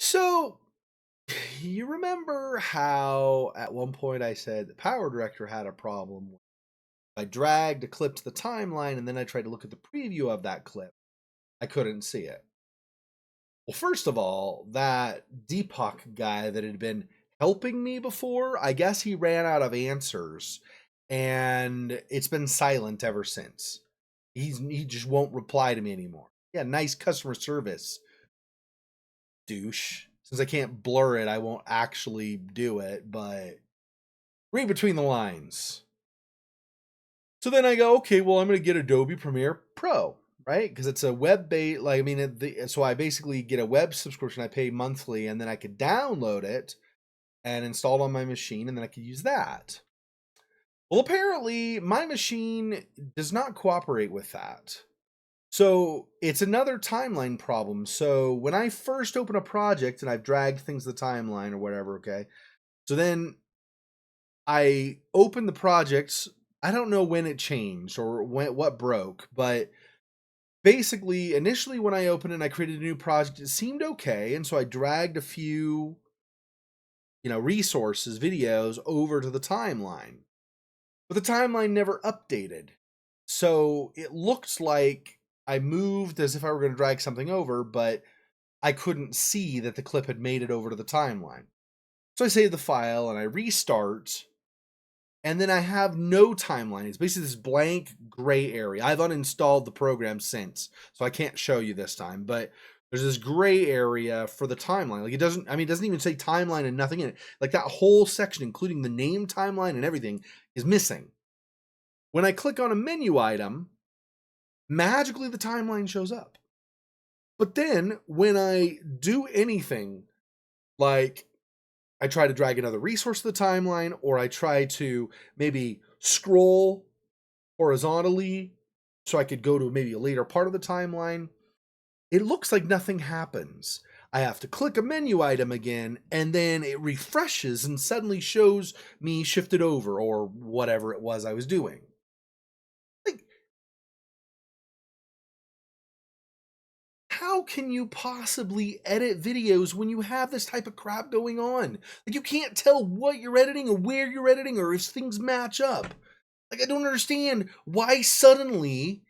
So, you remember how at one point I said the Power Director had a problem? I dragged a clip to the timeline and then I tried to look at the preview of that clip. I couldn't see it. Well, first of all, that Deepak guy that had been helping me before, I guess he ran out of answers and it's been silent ever since. He just won't reply to me anymore. Yeah, nice customer service, douche. Since I can't blur it, I won't actually do it, but read between the lines. So then I go, okay, well, I'm going to get Adobe Premiere Pro, right? Because it's a web based, like, I mean, so I basically get a web subscription. I pay monthly, and then I could download it and install it on my machine, and then I could use that. Well, apparently, my machine does not cooperate with that. So it's another timeline problem. So when I first open a project and I've dragged things to the timeline or whatever, okay. So then I open the projects. I don't know when it changed or what broke, but basically initially when I opened it, I created a new project. It seemed okay, and so I dragged a few, resources, videos over to the timeline. But the timeline never updated. So it looked like I moved as if I were going to drag something over, but I couldn't see that the clip had made it over to the timeline. So I save the file and I restart, and then I have no timeline. It's basically this blank gray area. I've uninstalled the program since, so I can't show you this time, but there's this gray area for the timeline. Like it doesn't even say timeline and nothing in it. Like that whole section, including the name timeline and everything, is missing. When I click on a menu item, magically the timeline shows up. But then when I do anything, like I try to drag another resource to the timeline, or I try to maybe scroll horizontally so I could go to maybe a later part of the timeline, it looks like nothing happens. I have to click a menu item again, and then it refreshes and suddenly shows me shifted over or whatever it was I was doing. Like, how can you possibly edit videos when you have this type of crap going on? Like, you can't tell what you're editing or where you're editing or if things match up. Like, I don't understand why suddenly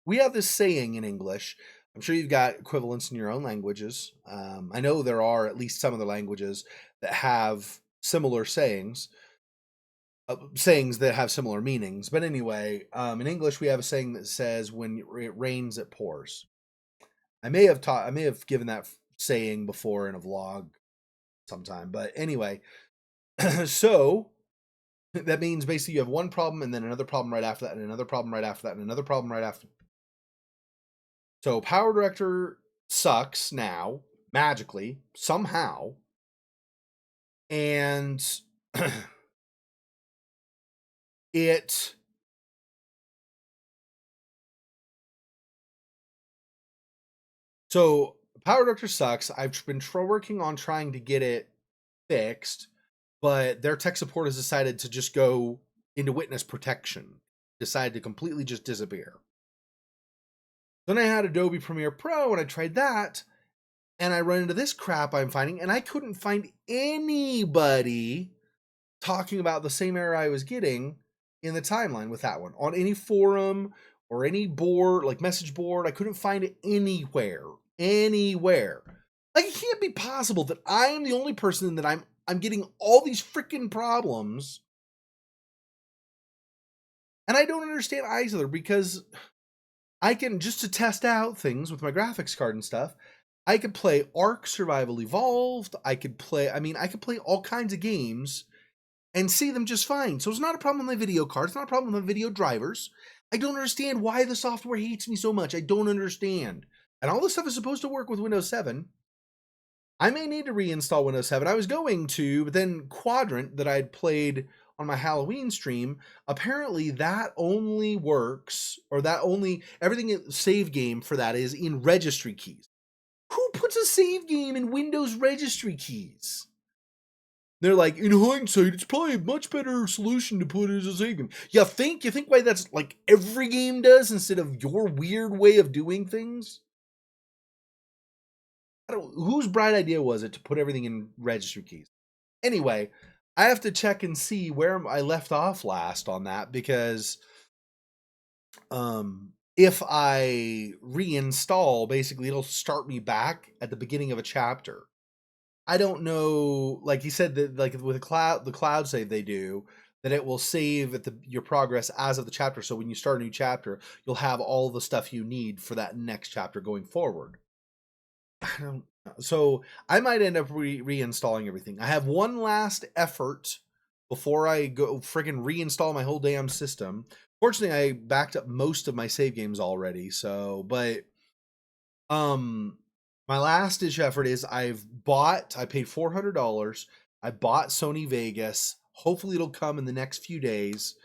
we have this saying in English. I'm sure you've got equivalents in your own languages. I know there are at least some of the languages that have similar sayings that have similar meanings. But anyway, in English, we have a saying that says, "When it rains, it pours." I may have given that saying before in a vlog sometime. But anyway, so that means basically you have one problem and then another problem right after that, and another problem right after that, and another problem right after. So Power Director sucks now, magically, somehow. And it so Power Director sucks. I've been working on trying to get it fixed, but their tech support has decided to just go into witness protection, decided to completely just disappear. Then I had Adobe Premiere Pro and I tried that, and I run into this crap I'm finding, and I couldn't find anybody talking about the same error I was getting in the timeline with that one on any forum or any board, like message board. I couldn't find it anywhere. Like, it can't be possible that I am the only person that I'm getting all these freaking problems, and I don't understand either, because I can, just to test out things with my graphics card and stuff, I could play Ark Survival Evolved. I could play all kinds of games and see them just fine. So it's not a problem with my video cards. It's not a problem with my video drivers. I don't understand why the software hates me so much. I don't understand. And all this stuff is supposed to work with Windows 7. I may need to reinstall Windows 7. I was going to, but then Quadrant that I had played on my Halloween stream, apparently that only works, or that only, everything save game for that is in registry keys. Who puts a save game in Windows registry keys? They're like, in hindsight, it's probably a much better solution to put it as a save game. You think why that's like every game does instead of your weird way of doing things? whose bright idea was it to put everything in registry keys? Anyway, I have to check and see where I left off last on that, because if I reinstall, basically it'll start me back at the beginning of a chapter. I don't know, like he said that like with the cloud save they do, that it will save at your progress as of the chapter. So when you start a new chapter, you'll have all the stuff you need for that next chapter going forward. I don't So I might end up reinstalling everything. I have one last effort before I go freaking reinstall my whole damn system. Fortunately, I backed up most of my save games already, so but um my last ditch effort is I paid $400. I bought Sony Vegas. Hopefully it'll come in the next few days,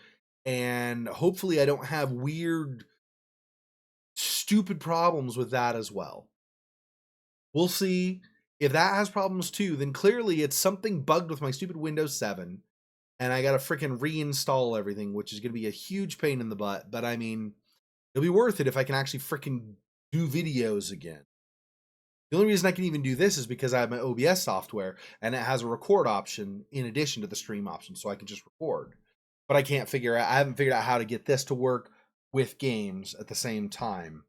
and hopefully I don't have weird stupid problems with that as well. We'll see. If that has problems too, then clearly it's something bugged with my stupid Windows 7, and I gotta freaking reinstall everything, which is gonna be a huge pain in the butt. But I mean, it'll be worth it if I can actually freaking do videos again. The only reason I can even do this is because I have my OBS software, and it has a record option in addition to the stream option, so I can just record. But I haven't figured out how to get this to work with games at the same time,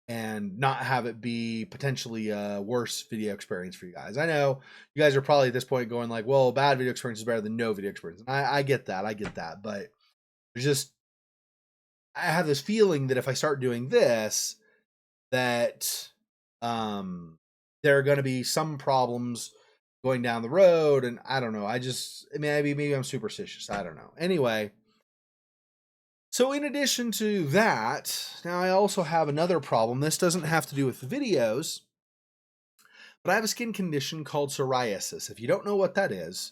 and not have it be potentially a worse video experience for you guys. I know you guys are probably at this point going like, well, bad video experience is better than no video experience. And I get that. But there's just, I have this feeling that if I start doing this, that there are going to be some problems going down the road. And I don't know. Maybe I'm superstitious. I don't know. Anyway, so in addition to that, now I also have another problem. This doesn't have to do with the videos, but I have a skin condition called psoriasis. If you don't know what that is,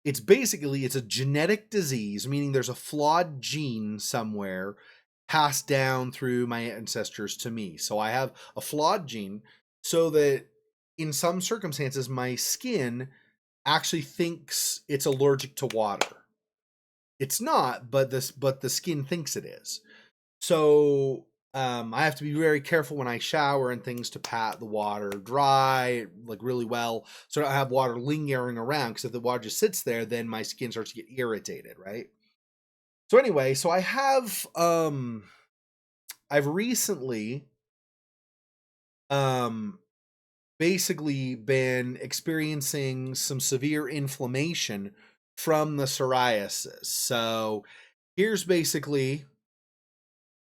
it's a genetic disease, meaning there's a flawed gene somewhere passed down through my ancestors to me. So I have a flawed gene, so that in some circumstances my skin actually thinks it's allergic to water. It's not, but the skin thinks it is. So I have to be very careful when I shower and things to pat the water dry, like really well, so I don't have water lingering around, because if the water just sits there, then my skin starts to get irritated, right? So anyway, so I've recently basically been experiencing some severe inflammation from the psoriasis. So here's basically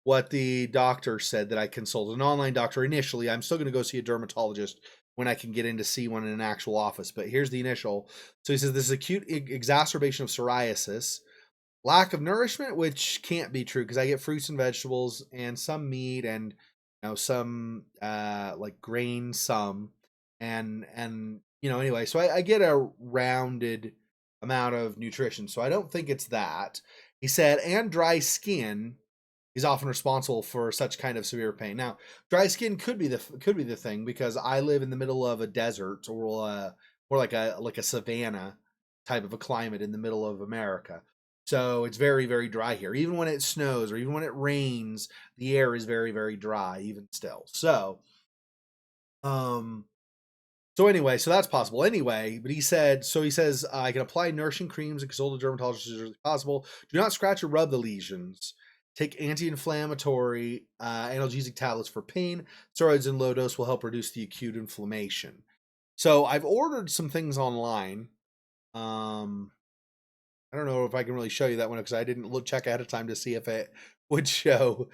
what the doctor said that I consulted, an online doctor initially. I'm still going to go see a dermatologist when I can get in to see one in an actual office. But here's the initial. So he says this is acute exacerbation of psoriasis, lack of nourishment, which can't be true because I get fruits and vegetables and some meat and some like grain, some and anyway. So I get a rounded amount of nutrition. So I don't think it's that. He said, and dry skin is often responsible for such kind of severe pain. Now, dry skin could be the thing, because I live in the middle of a desert, or more like a savanna type of a climate in the middle of America. So it's very, very dry here. Even when it snows or even when it rains, the air is very, very dry even still. Um so anyway, so that's possible. Anyway, but he says I can apply nourishing creams and consult a dermatologist as early as possible. Do not scratch or rub the lesions. Take anti-inflammatory analgesic tablets for pain. Steroids in low dose will help reduce the acute inflammation. So I've ordered some things online. I don't know if I can really show you that one, because I didn't check ahead of time to see if it would show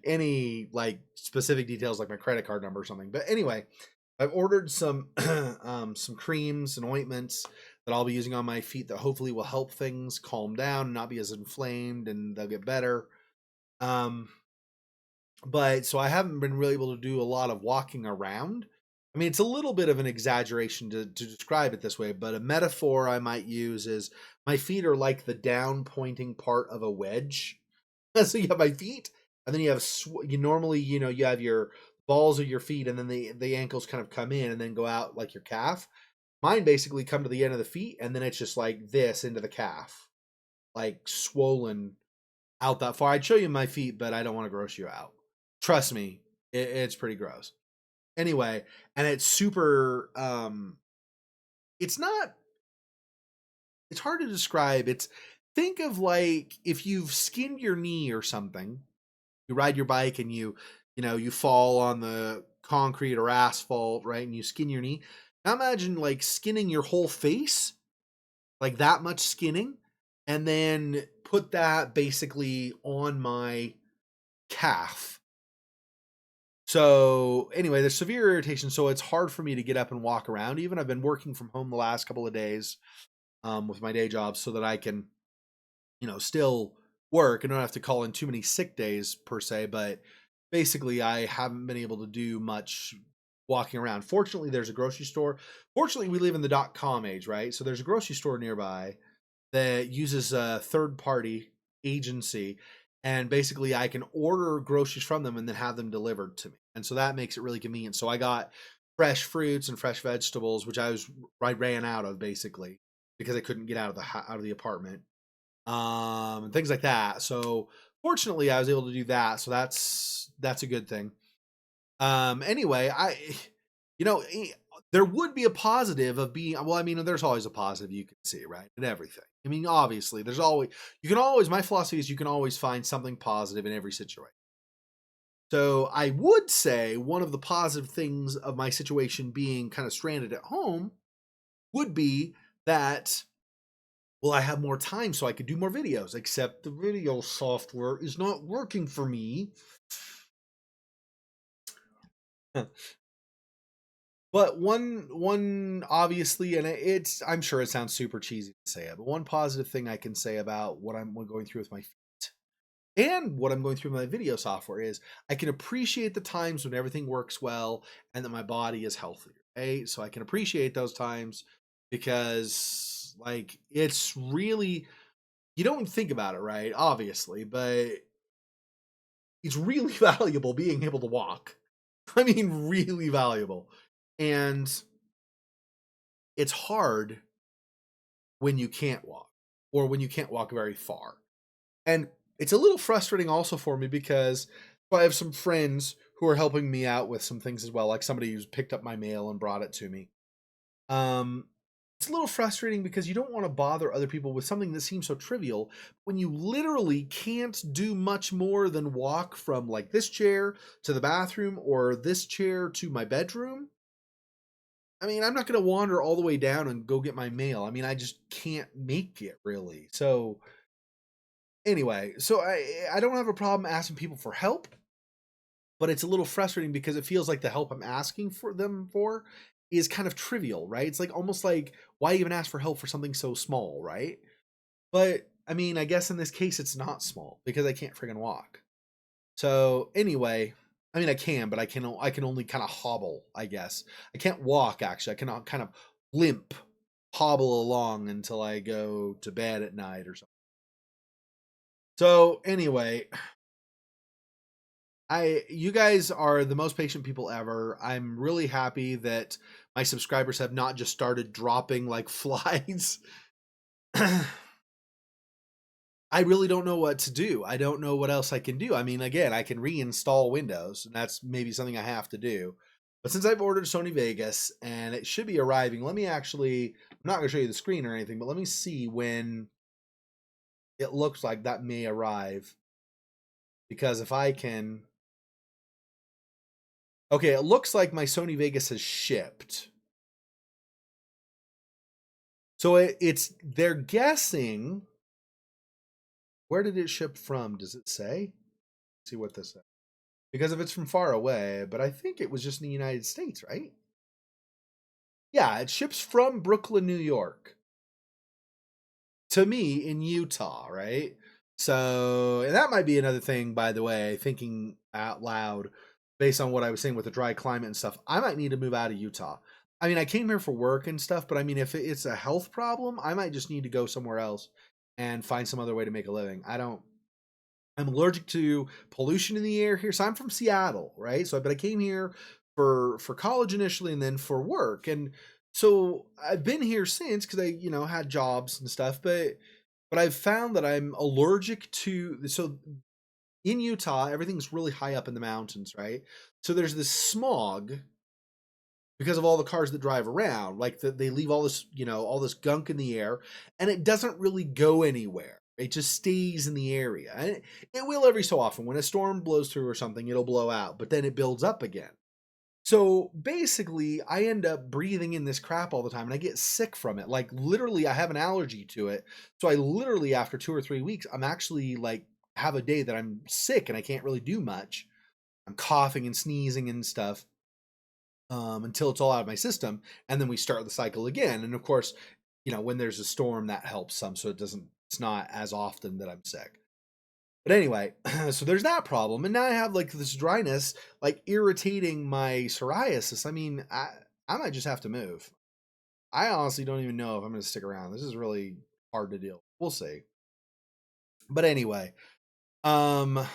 any like specific details, like my credit card number or something. But anyway, I've ordered some some creams and ointments that I'll be using on my feet that hopefully will help things calm down and not be as inflamed, and they'll get better. But so I haven't been really able to do a lot of walking around. I mean, it's a little bit of an exaggeration to describe it this way, but a metaphor I might use is my feet are like the down pointing part of a wedge. So you have my feet, and then you have you have your balls of your feet, and then the ankles kind of come in and then go out like your calf. Mine basically come to the end of the feet, and then it's just like this into the calf, like swollen out that far. I'd show you my feet, but I don't want to gross you out. Trust me, it's pretty gross. Anyway, and it's super it's not it's hard to describe. It's think of like if you've skinned your knee or something, you ride your bike and you fall on the concrete or asphalt, right? And you skin your knee. Now imagine like skinning your whole face, like that much skinning, and then put that basically on my calf. So anyway, there's severe irritation, so it's hard for me to get up and walk around. Even I've been working from home the last couple of days with my day job so that I can, still work and don't have to call in too many sick days per se. But basically, I haven't been able to do much walking around. Fortunately, there's a grocery store. Fortunately, we live in the .com age, right? So there's a grocery store nearby that uses a third party agency, and basically I can order groceries from them and then have them delivered to me, and so that makes it really convenient. So I got fresh fruits and fresh vegetables, which I ran out of basically because I couldn't get out of the apartment, and things like that. So fortunately I was able to do that, so that's a good thing. Anyway, you know, there would be a positive of being, well, I mean, there's always a positive you can see, right? In everything. I mean, obviously, my philosophy is you can always find something positive in every situation. So I would say one of the positive things of my situation being kind of stranded at home would be that, well, I have more time so I could do more videos, except the video software is not working for me. But one obviously, and I'm sure it sounds super cheesy to say it, but one positive thing I can say about what I'm going through with my feet and what I'm going through with my video software is I can appreciate the times when everything works well and that my body is healthy. Right? So I can appreciate those times because like it's really, you don't think about it, right? Obviously, but it's really valuable being able to walk. I mean, really valuable. And it's hard when you can't walk or when you can't walk very far. And it's a little frustrating also for me because I have some friends who are helping me out with some things as well, like somebody who's picked up my mail and brought it to me. Um, it's a little frustrating because you don't want to bother other people with something that seems so trivial when you literally can't do much more than walk from like this chair to the bathroom or this chair to my bedroom. I mean, I'm not going to wander all the way down and go get my mail. I mean, I just can't make it really. So anyway, so I don't have a problem asking people for help, but it's a little frustrating because it feels like the help I'm asking for them for is kind of trivial, right? It's like almost like why even ask for help for something so small, right? But I mean, I guess in this case it's not small because I can't friggin' walk. So anyway, I mean I can, but I can only kind of hobble, I guess. I can't walk actually. I can kind of limp, hobble along until I go to bed at night or something. So anyway, you guys are the most patient people ever. I'm really happy that my subscribers have not just started dropping like flies. I really don't know what to do. I don't know what else I can do. I mean, again, I can reinstall Windows, and that's maybe something I have to do. But since I've ordered Sony Vegas and it should be arriving, let me actually, I'm not going to show you the screen or anything, but let me see when it looks like that may arrive. Because if I can, okay, it looks like my Sony Vegas has shipped. So they're guessing, where did it ship from? Does it say? Let's see what this says. Because if it's from far away, but I think it was just in the United States, right? Yeah, it ships from Brooklyn, New York to me in Utah, right? So, and that might be another thing, by the way, thinking out loud based on what I was saying with the dry climate and stuff. I might need to move out of Utah. I mean, I came here for work and stuff, but I mean, if it's a health problem, I might just need to go somewhere else and find some other way to make a living. I'm allergic to pollution in the air here. So I'm from Seattle, right? So, but I came here for college initially, and then for work, and so I've been here since because I had jobs and stuff. But I've found that I'm allergic to, so in Utah everything's really high up in the mountains, right? So there's this smog because of all the cars that drive around. Like they leave all this, all this gunk in the air, and it doesn't really go anywhere. It just stays in the area. And it will every so often. When a storm blows through or something, it'll blow out, but then it builds up again. So basically, I end up breathing in this crap all the time, and I get sick from it. Like literally, I have an allergy to it. So I literally, after 2 or 3 weeks, I'm actually like have a day that I'm sick and I can't really do much. I'm coughing and sneezing and stuff until it's all out of my system, and then we start the cycle again. And of course, when there's a storm, that helps some, so it's not as often that I'm sick. But anyway, so there's that problem, and now I have like this dryness, like irritating my psoriasis. I mean, I might just have to move. I honestly don't even know if I'm going to stick around. This is really hard to deal with. We'll see. But anyway, but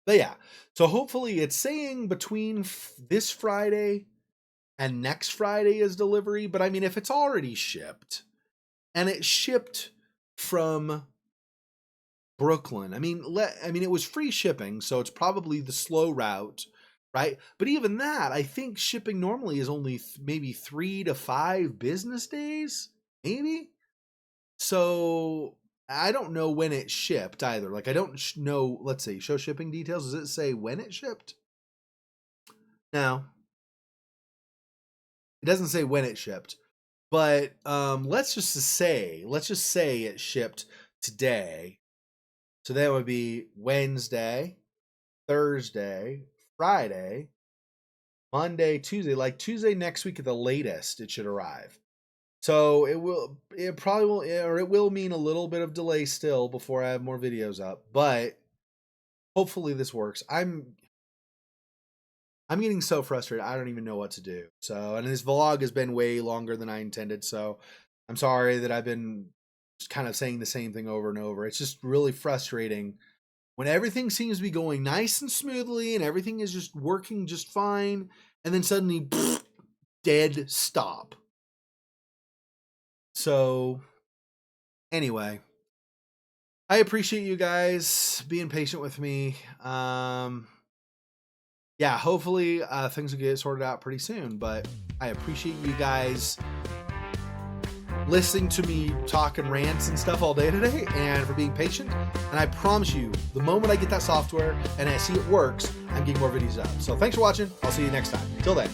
yeah. So hopefully it's saying between this Friday and next Friday is delivery. But I mean, if it's already shipped, and it shipped from Brooklyn, I mean, it was free shipping, so it's probably the slow route, right? But even that, I think shipping normally is only maybe 3 to 5 business days, maybe. So I don't know when it shipped either. Like I don't know. Let's see, show shipping details. Does it say when it shipped? No, it doesn't say when it shipped. But let's just say it shipped today. So that would be Wednesday, Thursday, Friday, Monday, Tuesday. Like Tuesday next week at the latest, it should arrive. So it will mean a little bit of delay still before I have more videos up. But hopefully this works. I'm getting so frustrated. I don't even know what to do. So, and this vlog has been way longer than I intended. So I'm sorry that I've been just kind of saying the same thing over and over. It's just really frustrating when everything seems to be going nice and smoothly and everything is just working just fine. And then suddenly, dead stop. So anyway, I appreciate you guys being patient with me. Yeah, hopefully things will get sorted out pretty soon, but I appreciate you guys listening to me talk and rants and stuff all day today, and for being patient. And I promise you, the moment I get that software and I see it works, I'm getting more videos up. So thanks for watching. I'll see you next time. Till then.